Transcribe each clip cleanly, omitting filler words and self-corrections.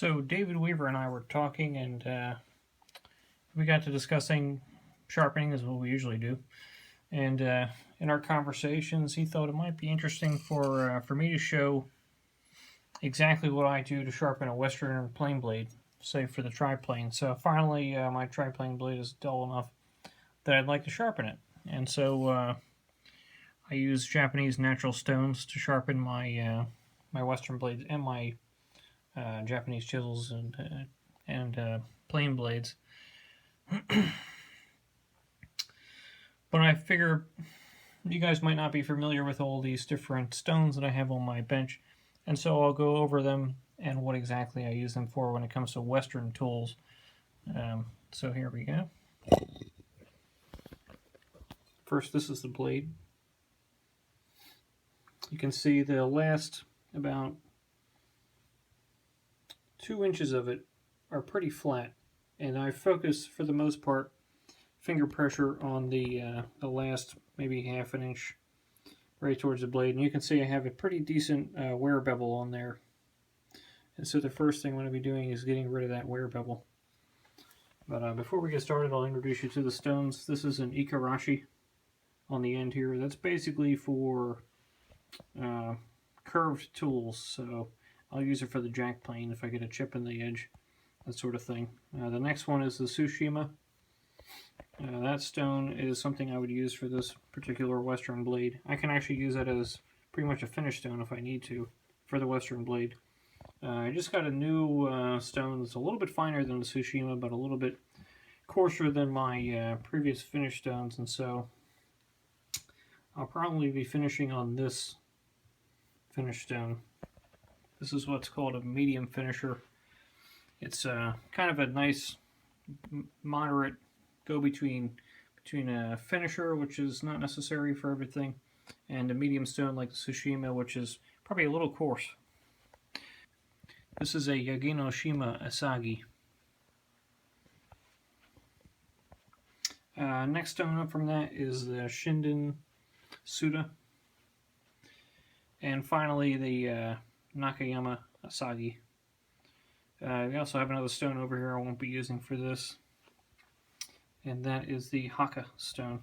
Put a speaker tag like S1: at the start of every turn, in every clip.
S1: So David Weaver and I were talking, and we got to discussing sharpening, as what we usually do. And in our conversations, he thought it might be interesting for me to show exactly what I do to sharpen a Western plane blade, say for the triplane. So finally, my triplane blade is dull enough that I'd like to sharpen it, and so I use Japanese natural stones to sharpen my Western blades and my Japanese chisels and plane blades. But I figure you guys might not be familiar with all these different stones that I have on my bench, and so I'll go over them and what exactly I use them for when it comes to Western tools. So here we go. First, this is the blade. You can see the last about 2 inches of it are pretty flat, and I focus for the most part finger pressure on the last maybe half an inch right towards the blade, and you can see I have a pretty decent wear bevel on there. And so the first thing I'm going to be doing is getting rid of that wear bevel. But before we get started, I'll introduce you to the stones. This is an ikarashi on the end here. That's basically for curved tools, so I'll use it for the jack plane if I get a chip in the edge, that sort of thing. The next one is the Tsushima. That stone is something I would use for this particular Western blade. I can actually use that as pretty much a finish stone if I need to for the Western blade. I just got a new stone that's a little bit finer than the Tsushima, but a little bit coarser than my previous finish stones, and so I'll probably be finishing on this finish stone. This is what's called a medium finisher. It's kind of a nice moderate go-between a finisher, which is not necessary for everything, and a medium stone like the Tsushima, which is probably a little coarse. This is a Yaginoshima Asagi. Next stone up from that is the Shinden Suda. And finally, the Nakayama Asagi. We also have another stone over here I won't be using for this, and that is the Haka stone.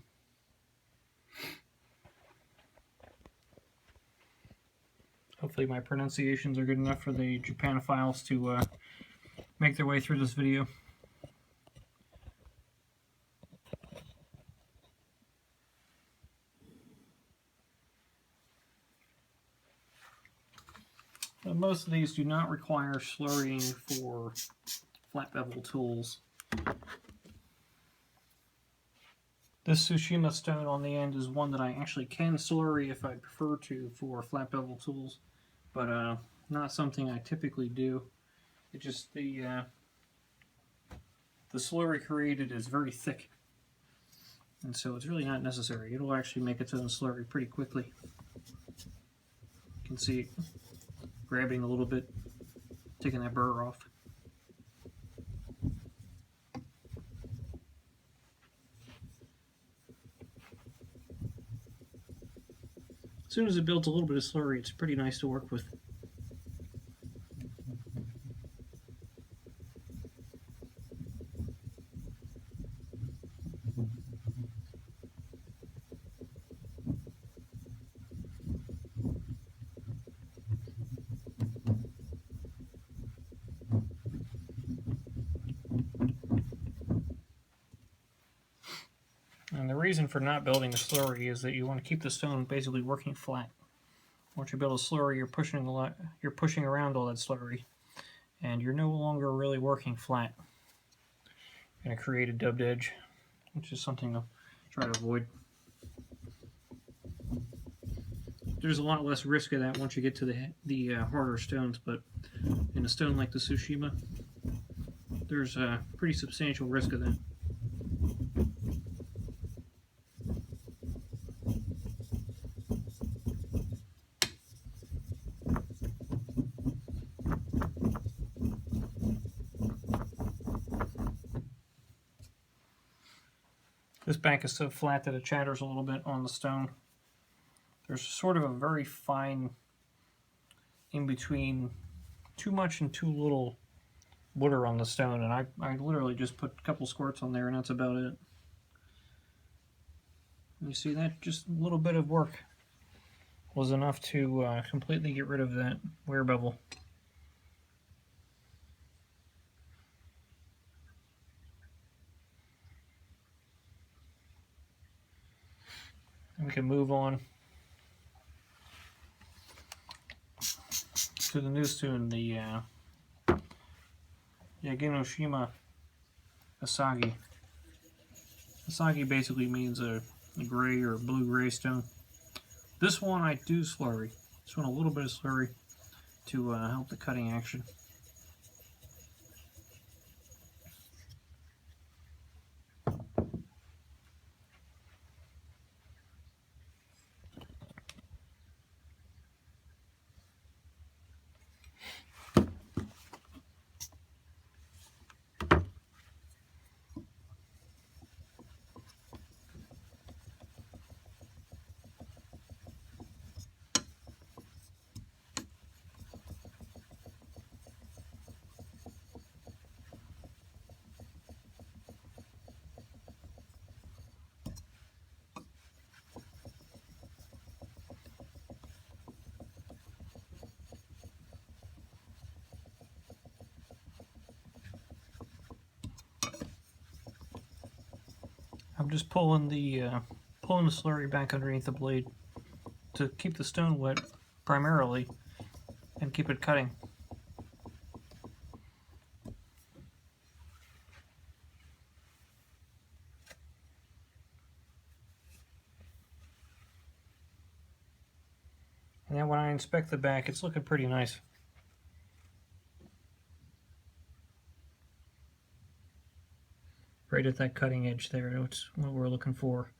S1: Hopefully my pronunciations are good enough for the Japanophiles to make their way through this video. Most of these do not require slurrying for flat bevel tools. This Tsushima stone on the end is one that I actually can slurry if I prefer to for flat bevel tools, but not something I typically do. It just the slurry created is very thick, and so it's really not necessary. It'll actually make its own slurry pretty quickly. You can see it grabbing a little bit, taking that burr off. As soon as it builds a little bit of slurry, it's pretty nice to work with. And the reason for not building a slurry is that you want to keep the stone basically working flat. Once you build a slurry, you're pushing around all that slurry, and you're no longer really working flat. You're going to create a dubbed edge, which is something to try to avoid. There's a lot less risk of that once you get to the harder stones, but in a stone like the Tsushima, there's a pretty substantial risk of that. This back is so flat that it chatters a little bit on the stone. There's sort of a very fine in between too much and too little water on the stone, and I literally just put a couple squirts on there, and that's about it. You see that? Just a little bit of work was enough to completely get rid of that wear bevel. And we can move on to the news tune, the Yagenoshima Asagi. Asagi basically means a gray or blue-gray stone. This one I do slurry. This one a little bit of slurry to help the cutting action. I'm just pulling the slurry back underneath the blade to keep the stone wet primarily and keep it cutting. And then when I inspect the back, it's looking pretty nice. Right at that cutting edge there, that's what we're looking for.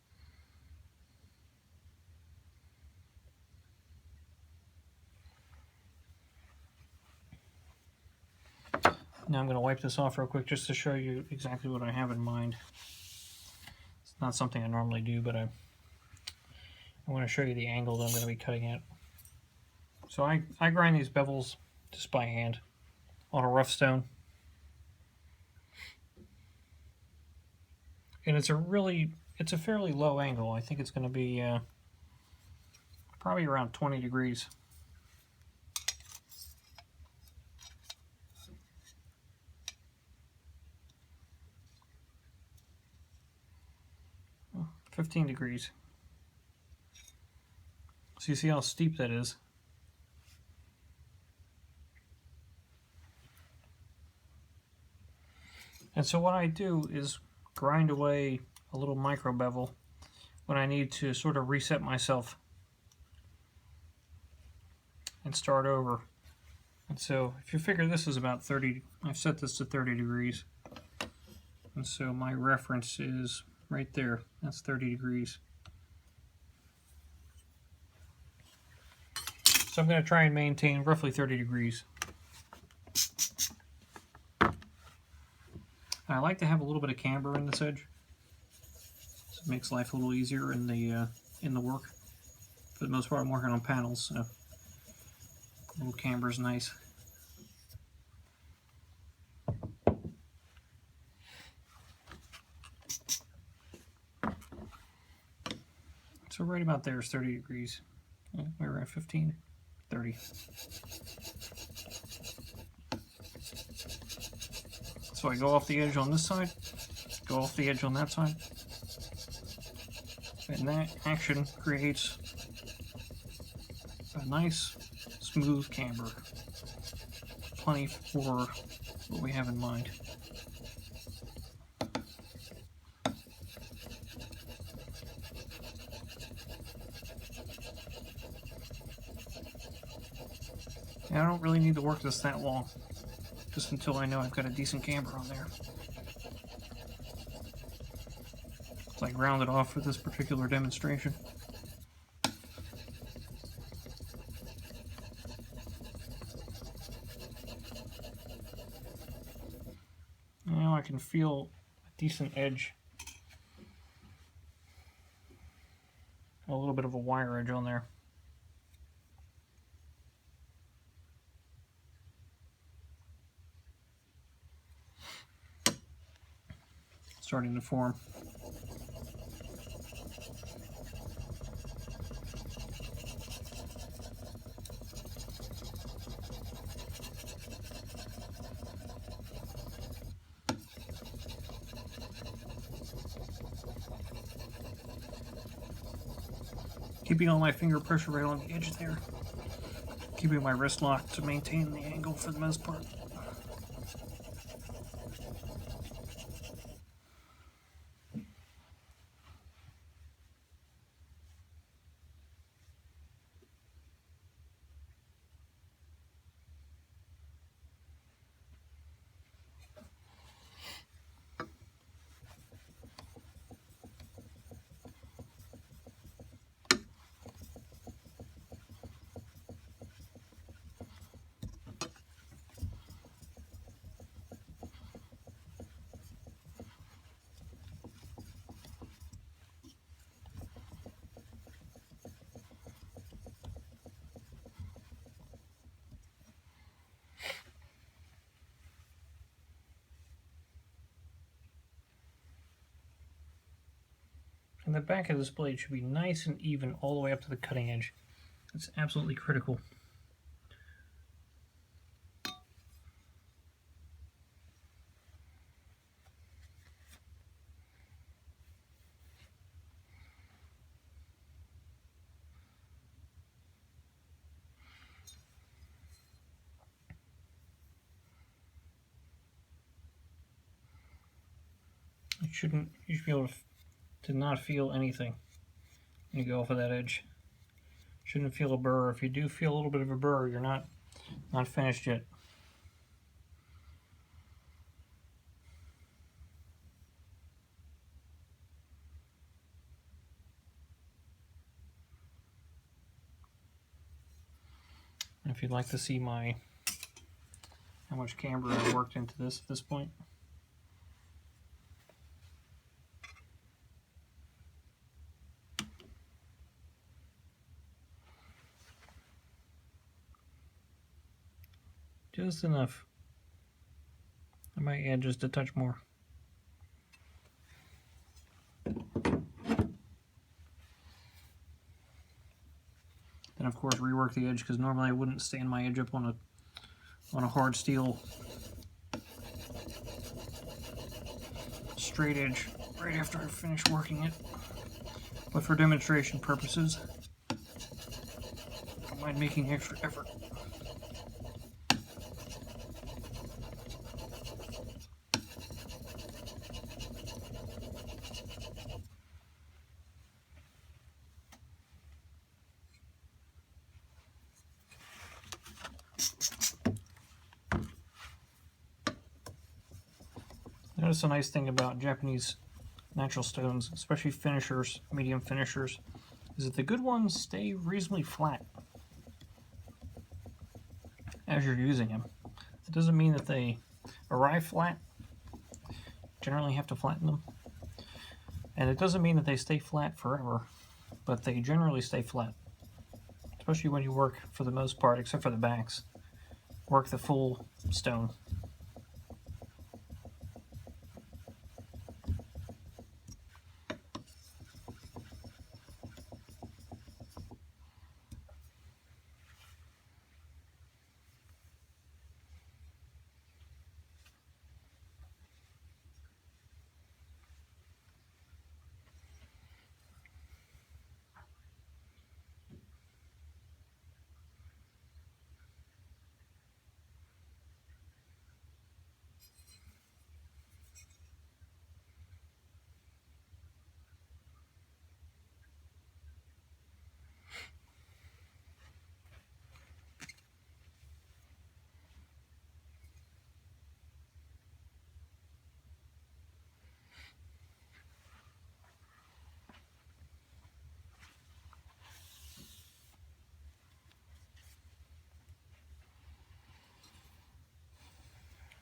S1: Now I'm going to wipe this off real quick just to show you exactly what I have in mind. It's not something I normally do, but I want to show you the angle that I'm going to be cutting at. So I grind these bevels just by hand on a rough stone. And it's a fairly low angle. I think it's going to be probably around 20 degrees. Oh, 15 degrees. So you see how steep that is. And so what I do is grind away a little micro bevel when I need to sort of reset myself and start over. And so if you figure this is about 30, I've set this to 30 degrees. And so my reference is right there. That's 30 degrees. So I'm going to try and maintain roughly 30 degrees. I like to have a little bit of camber in this edge. So it makes life a little easier in the work. For the most part, I'm working on panels, so a little camber is nice. So right about there is 30 degrees. We're at 15, 30. So I go off the edge on this side, go off the edge on that side, and that action creates a nice smooth camber. Plenty for what we have in mind. And I don't really need to work this that long, just until I know I've got a decent camber on there. So I ground it off for this particular demonstration. Now I can feel a decent edge. A little bit of a wire edge on there. starting to form. Keeping all my finger pressure right on the edge there. Keeping my wrist locked to maintain the angle for the most part. And the back of this blade should be nice and even all the way up to the cutting edge. It's absolutely critical. You should be able to not feel anything when you go off of that edge. Shouldn't feel a burr. If you do feel a little bit of a burr, you're not finished yet. If you'd like to see how much camber I worked into this at this point. Just enough. I might add just a touch more. Then of course rework the edge, because normally I wouldn't stand my edge up on a hard steel straight edge right after I finish working it. But for demonstration purposes, I don't mind making extra effort. Notice a nice thing about Japanese natural stones, especially finishers, medium finishers, is that the good ones stay reasonably flat as you're using them. It doesn't mean that they arrive flat. Generally have to flatten them. And it doesn't mean that they stay flat forever, but they generally stay flat. Especially when you work, for the most part, except for the backs, work the full stone.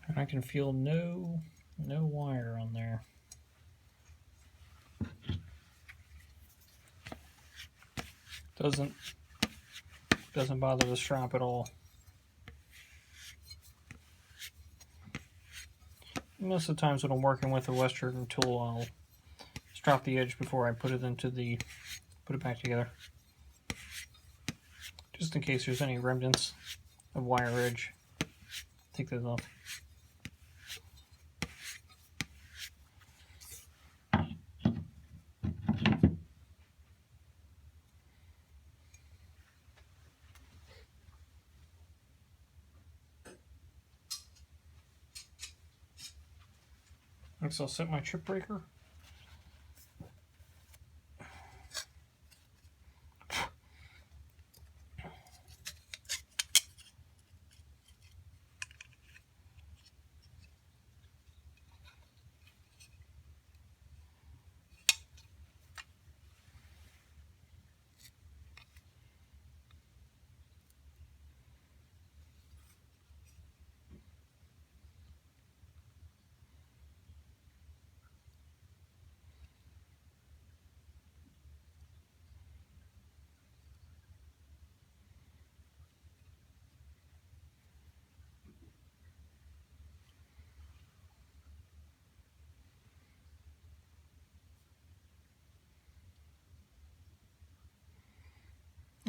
S1: And I can feel no wire on there. Doesn't bother the strap at all. Most of the times when I'm working with a Western tool, I'll just drop the edge before I put it back together, just in case there's any remnants of wire edge. Take those off. Next, I'll set my chip breaker.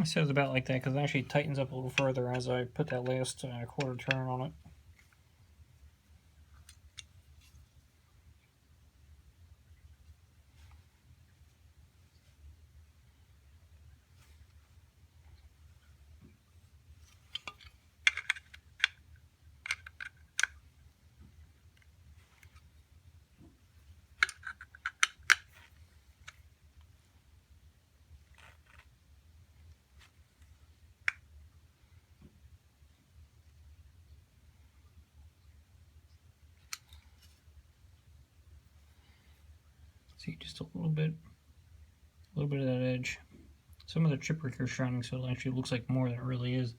S1: I said it's about like that because it actually tightens up a little further as I put that last quarter turn on it. See, just a little bit of that edge. Some of the chip breaker is shining, so it actually looks like more than it really is.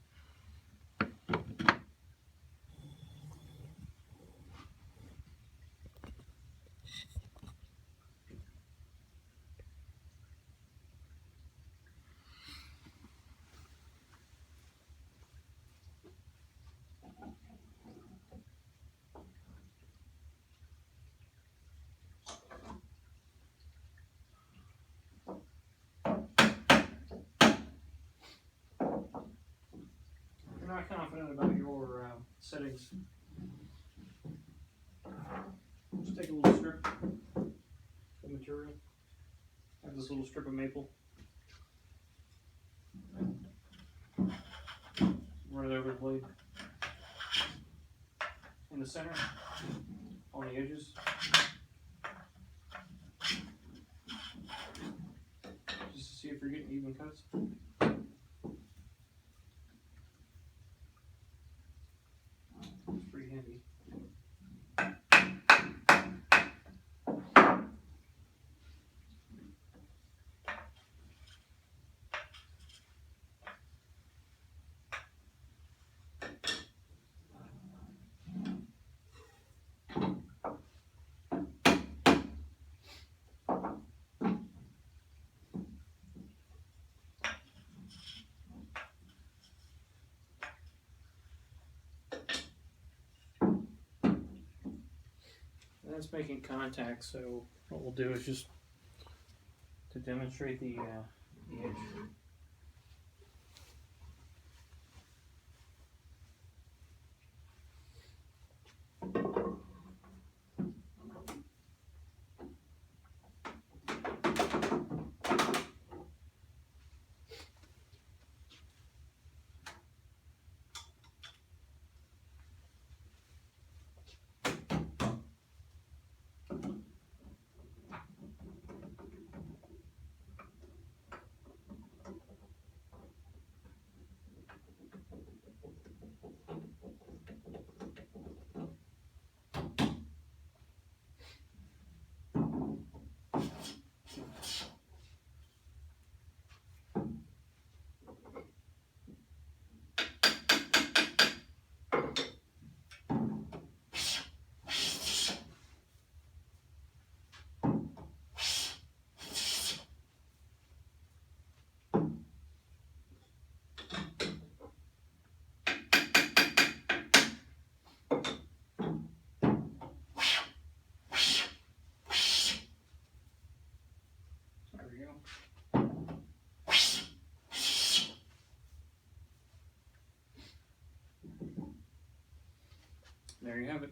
S1: If you're not confident about your settings, just take a little strip of material. I have this little strip of maple. Run it over the blade. In the center, on the edges. Just to see if you're getting even cuts. It's pretty handy. That's making contact, so what we'll do is just to demonstrate the edge. there you have it.